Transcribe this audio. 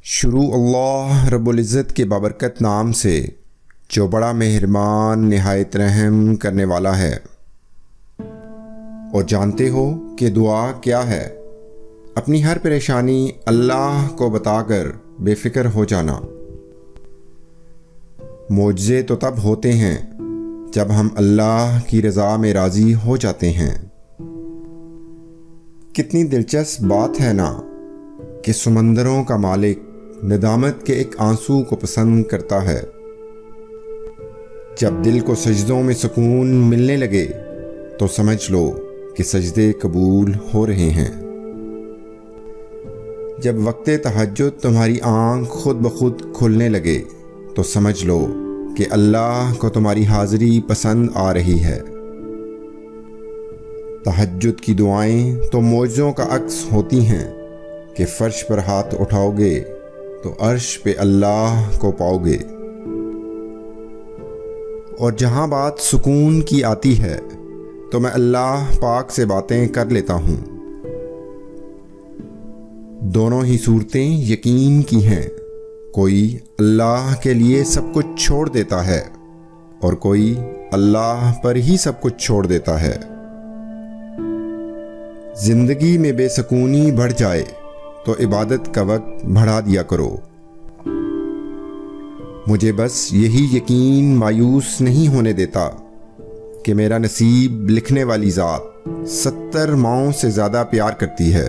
शुरू अल्लाह रब्बुल इज़्ज़त के बाबरकत नाम से जो बड़ा मेहरबान निहायत रहम करने वाला है। और जानते हो कि दुआ क्या है? अपनी हर परेशानी अल्लाह को बताकर बेफिक्र हो जाना। मोजज़े तो तब होते हैं जब हम अल्लाह की रज़ा में राज़ी हो जाते हैं। कितनी दिलचस्प बात है ना कि समंदरों का मालिक नदामत के एक आंसू को पसंद करता है। जब दिल को सजदों में सुकून मिलने लगे तो समझ लो कि सजदे कबूल हो रहे हैं। जब वक्ते तहज्जुद तुम्हारी आंख खुद ब खुद खुलने लगे तो समझ लो कि अल्लाह को तुम्हारी हाज़िरी पसंद आ रही है। तहज्जुद की दुआएं तो मौजज़ों का अक्स होती हैं कि फ़र्श पर हाथ उठाओगे तो अर्श पे अल्लाह को पाओगे। और जहाँ बात सुकून की आती है तो मैं अल्लाह पाक से बातें कर लेता हूँ। दोनों ही सूरतें यकीन की हैं। कोई अल्लाह के लिए सब कुछ छोड़ देता है और कोई अल्लाह पर ही सब कुछ छोड़ देता है। जिंदगी में बेसुकूनी बढ़ जाए तो इबादत का वक्त बढ़ा दिया करो। मुझे बस यही यकीन मायूस नहीं होने देता कि मेरा नसीब लिखने वाली ज़ात 70 माओं से ज़्यादा प्यार करती है।